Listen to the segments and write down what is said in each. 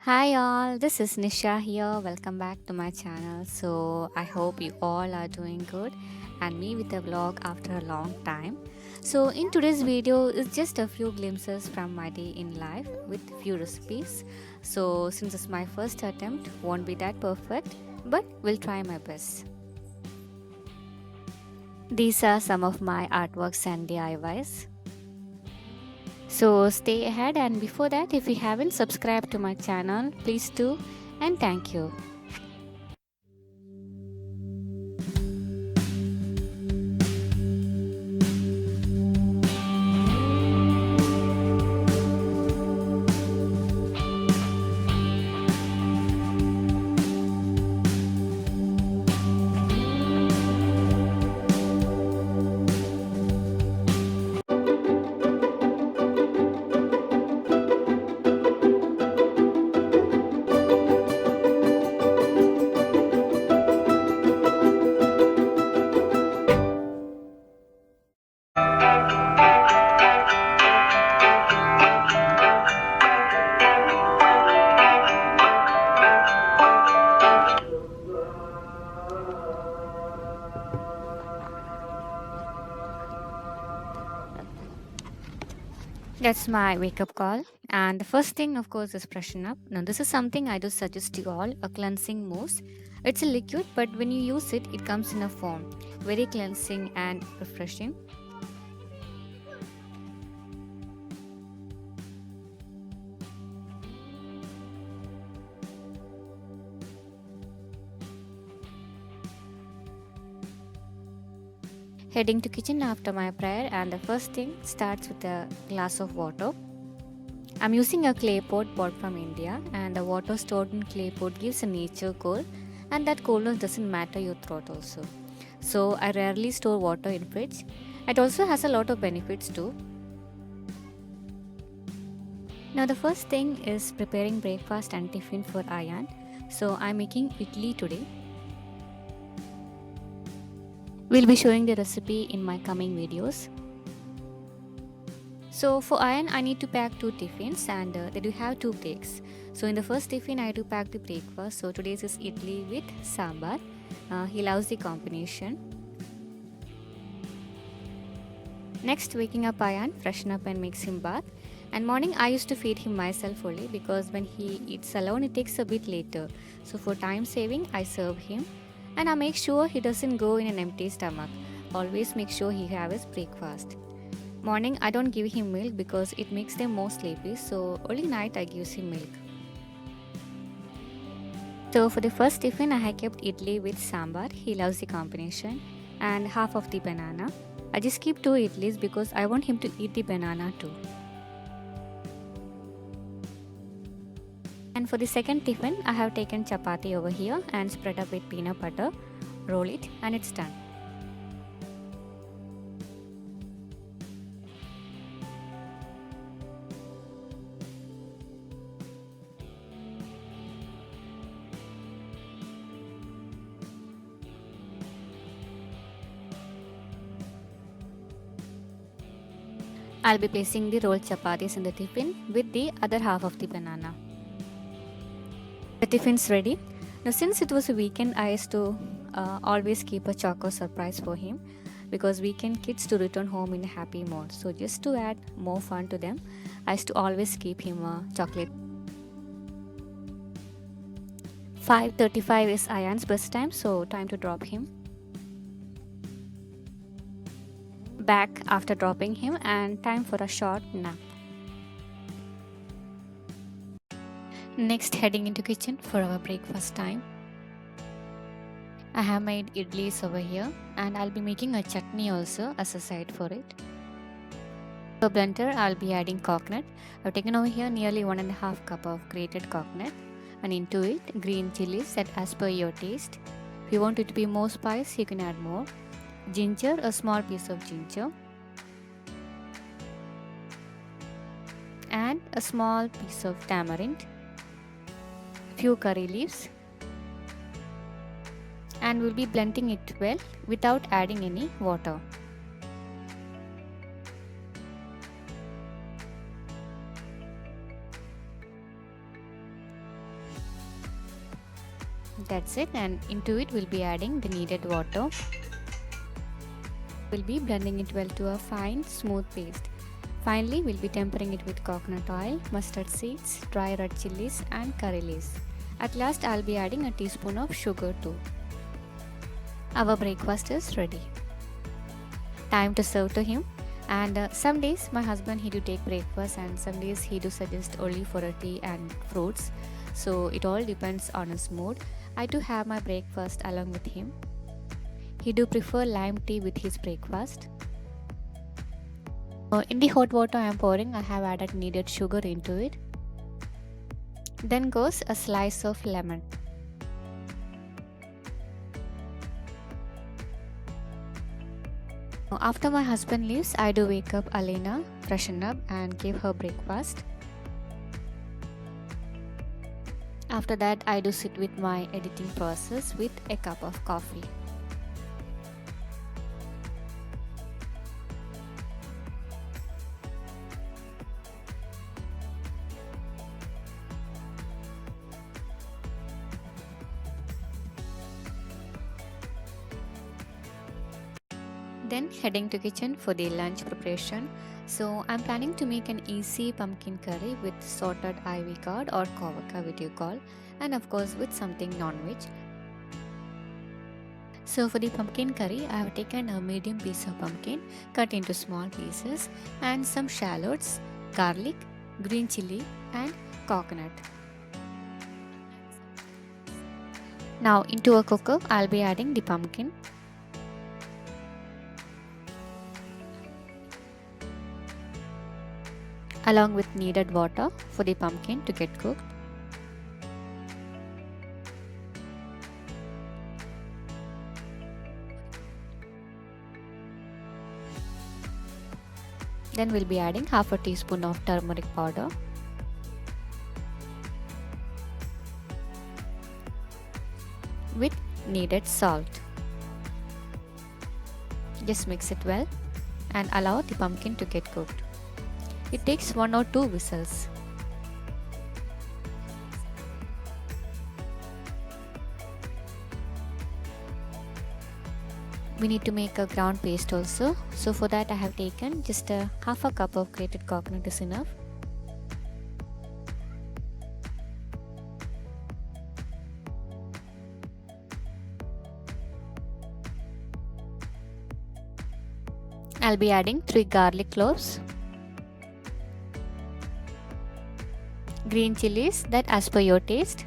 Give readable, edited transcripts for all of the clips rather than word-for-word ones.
Hi all, this is Nisha here. Welcome back to my channel. So, I hope you all are doing good and me with a vlog after a long time. So, in today's video is just a few glimpses from my day in life with few recipes. So, since it's my first attempt, won't be that perfect, but will try my best. These are some of my artworks and DIYs. So stay ahead, and before that, if you haven't subscribed to my channel, please do, and thank you. That's my wake up call. And the first thing, of course, is freshen up. Now, this is something I do suggest you all a cleansing mousse. It's a liquid, but when you use it, it comes in a foam. Very cleansing and refreshing. Heading to kitchen after my prayer, and the first thing starts with a glass of water. I'm using a clay pot bought from India, and the water stored in clay pot gives a nature cold, and that coldness doesn't matter your throat also. So I rarely store water in fridge. It also has a lot of benefits too. Now the first thing is preparing breakfast and tiffin for Ayan. So I'm making idli today. We'll be showing the recipe in my coming videos. So for Ayan, I need to pack two tiffins, and they do have two breaks. So in the first tiffin, I do pack the breakfast. So today's is idli with sambar. He loves the combination. Next, waking up Ayan, freshen up and makes him bath. And morning, I used to feed him myself only because when he eats alone, it takes a bit later. So for time saving, I serve him, and I make sure he doesn't go in an empty stomach. Always make sure he have his breakfast. Morning I don't give him milk because it makes them more sleepy, so only night I give him milk. So for the first tiffin I have kept idli with sambar. He loves the combination, and half of the banana. I just keep two idlis because I want him to eat the banana too. And for the second tiffin I have taken chapati over here and spread up with peanut butter, roll it, and it's done. I'll be placing the rolled chapatis in the tiffin with the other half of the banana. The tiffin's ready. Now since it was a weekend, I used to always keep a choco surprise for him because weekend kids to return home in a happy mood. So just to add more fun to them, I used to always keep him a chocolate. 5:35 is Ayan's bus time, so time to drop him. Back after dropping him, and time for a short nap. Next, heading into kitchen for our breakfast time. I have made idlis over here, and I'll be making a chutney also as a side for it. For blender, I'll be adding coconut. I've taken over here nearly 1.5 cup of grated coconut, and into it green chilies set as per your taste. If you want it to be more spice, you can add more. Ginger, a small piece of ginger, and a small piece of tamarind, few curry leaves, and we'll be blending it well without adding any water. That's it, and into it we'll be adding the needed water. We'll be blending it well to a fine, smooth paste. Finally, we'll be tempering it with coconut oil, mustard seeds, dry red chilies and curry leaves. At last, I'll be adding a teaspoon of sugar too. Our breakfast is ready. Time to serve to him. And some days my husband he do take breakfast, and some days he do suggest only for a tea and fruits. So it all depends on his mood. I do have my breakfast along with him. He do prefer lime tea with his breakfast. In the hot water I am pouring, I have added needed sugar into it. Then goes a slice of lemon. After my husband leaves, I do wake up Alena, freshen up and give her breakfast. After that, I do sit with my editing process with a cup of coffee. Then heading to kitchen for the lunch preparation. So I'm planning to make an easy pumpkin curry with sauted ivy gourd or kovaka what you call, and of course with something non-veg. So for the pumpkin curry, I have taken a medium piece of pumpkin cut into small pieces and some shallots, garlic, green chili and coconut. Now into a cooker, I'll be adding the pumpkin. Along with needed water for the pumpkin to get cooked. Then we'll be adding half a teaspoon of turmeric powder. With needed salt. Just mix it well and allow the pumpkin to get cooked. It takes 1 or 2 whistles. We need to make a ground paste also. So for that I have taken just a half a cup of grated coconut is enough. I'll be adding 3 garlic cloves. Green chilies that as per your taste.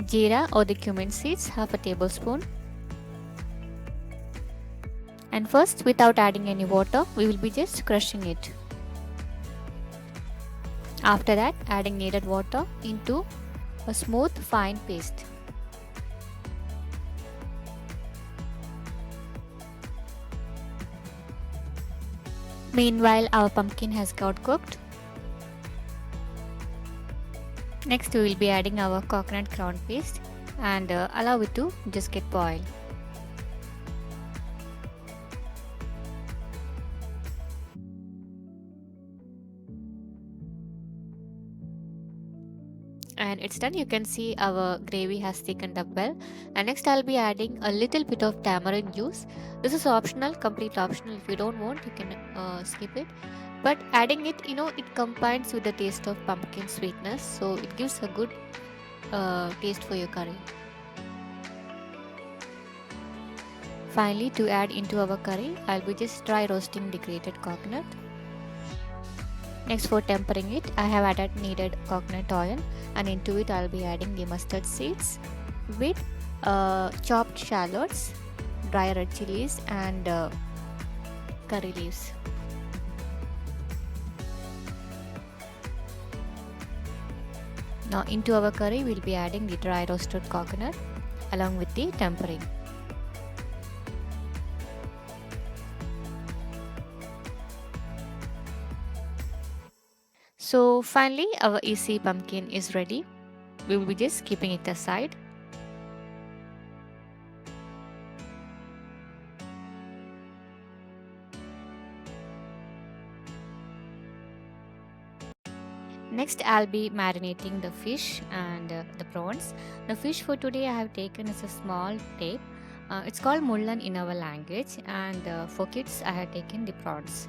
Jeera or the cumin seeds half a tablespoon. And first, without adding any water, we will be just crushing it. After that, adding needed water into a smooth fine paste. Meanwhile, our pumpkin has got cooked. Next, we will be adding our coconut ground paste and allow it to just get boiled. And it's done. You can see our gravy has thickened up well. And next I'll be adding a little bit of tamarind juice. This is optional, complete optional. If you don't want, you can skip it. But adding it, it combines with the taste of pumpkin sweetness, so it gives a good taste for your curry. Finally, to add into our curry, I'll be just dry roasting the grated coconut. Next, for tempering it, I have added needed coconut oil, and into it I'll be adding the mustard seeds with chopped shallots, dry red chilies and curry leaves. Now into our curry we'll be adding the dry roasted coconut along with the tempering. So finally our easy pumpkin is ready. We will be just keeping it aside. Next, I'll be marinating the fish and the prawns. The fish for today I have taken is a small tape. It's called mullan in our language, and for kids I have taken the prawns.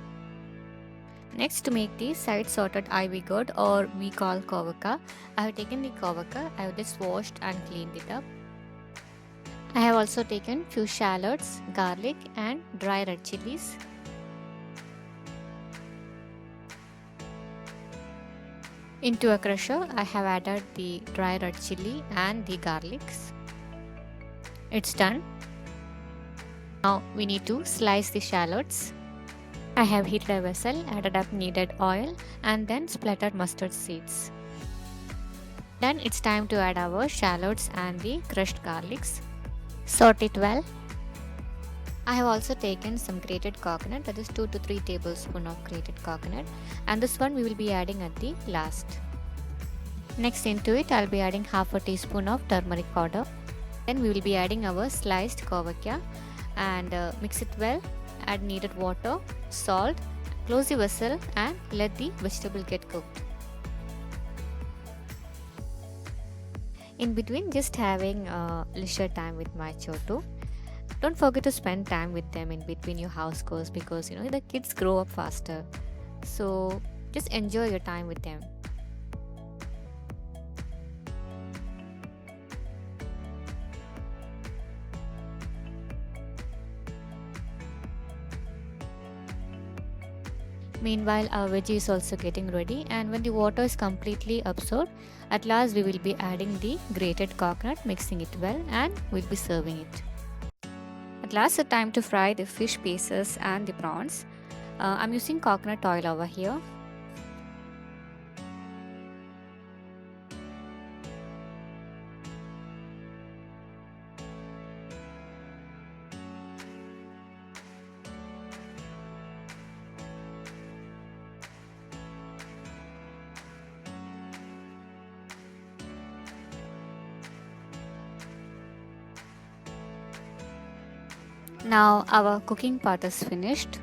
Next, to make the side sorted ivy gourd, or we call kovaka, I have taken the kovaka. I have just washed and cleaned it up. I have also taken few shallots, garlic and dry red chilies. Into a crusher, I have added the dry red chili and the garlics. It's done. Now we need to slice the shallots. I have heated a vessel, added up needed oil and then splattered mustard seeds. Then it's time to add our shallots and the crushed garlics. Sort it well. I have also taken some grated coconut, that is 2 to 3 tablespoons of grated coconut, and this one we will be adding at the last. Next, into it I'll be adding half a teaspoon of turmeric powder. Then we will be adding our sliced kovaka and mix it well. Add needed water, salt, close the vessel and let the vegetable get cooked. In between, just having leisure time with my chotu. Don't forget to spend time with them in between your house chores, because the kids grow up faster. So just enjoy your time with them. Meanwhile, our veggie is also getting ready, and when the water is completely absorbed, at last we will be adding the grated coconut, mixing it well, and we'll be serving it. At last, the time to fry the fish pieces and the prawns. I'm using coconut oil over here. Now our cooking part is finished.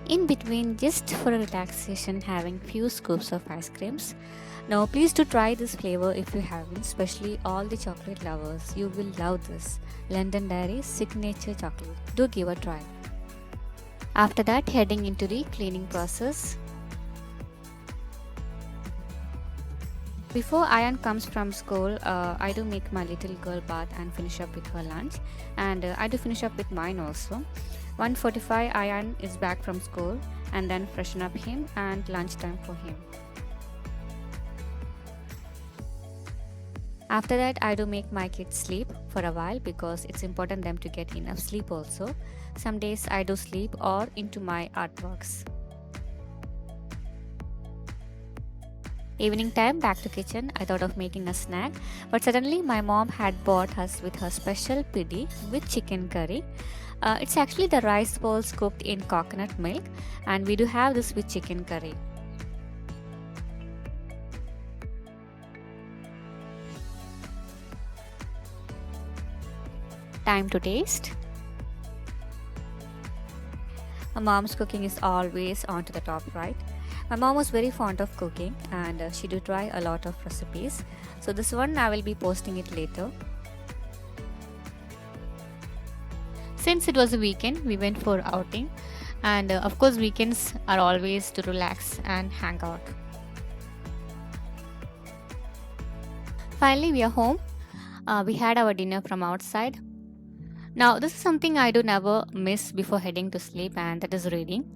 In between, just for relaxation, having few scoops of ice creams. Now please do try this flavor if you haven't, especially all the chocolate lovers. You will love this London Dairy signature chocolate. Do give a try. After that, heading into the cleaning process. Before Ayan comes from school, I do make my little girl bath and finish up with her lunch, and I do finish up with mine also. 1:45 Ayan is back from school, and then freshen up him and lunchtime for him. After that, I do make my kids sleep for a while, because it's important them to get enough sleep also. Some days I do sleep or into my artworks. Evening time, back to kitchen. I thought of making a snack, but suddenly my mom had bought us with her special pidi with chicken curry. It's actually the rice balls cooked in coconut milk, and we do have this with chicken curry. Time to taste. My mom's cooking is always on to the top, right? My mom was very fond of cooking, and she do try a lot of recipes. So this one I will be posting it later. Since it was a weekend, we went for outing, and of course weekends are always to relax and hang out. Finally, we are home. We had our dinner from outside. Now this is something I do never miss before heading to sleep, and that is reading.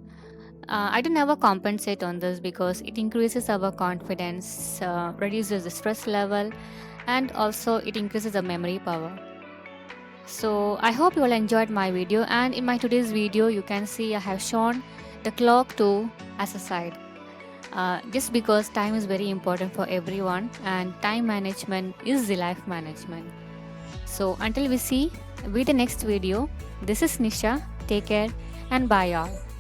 I do never compensate on this, because it increases our confidence, reduces the stress level, and also it increases the memory power. So I hope you all enjoyed my video, and in my today's video you can see I have shown the clock too as a side. Just because time is very important for everyone, and time management is the life management. So until we see with the next video, this is Nisha. Take care and bye all.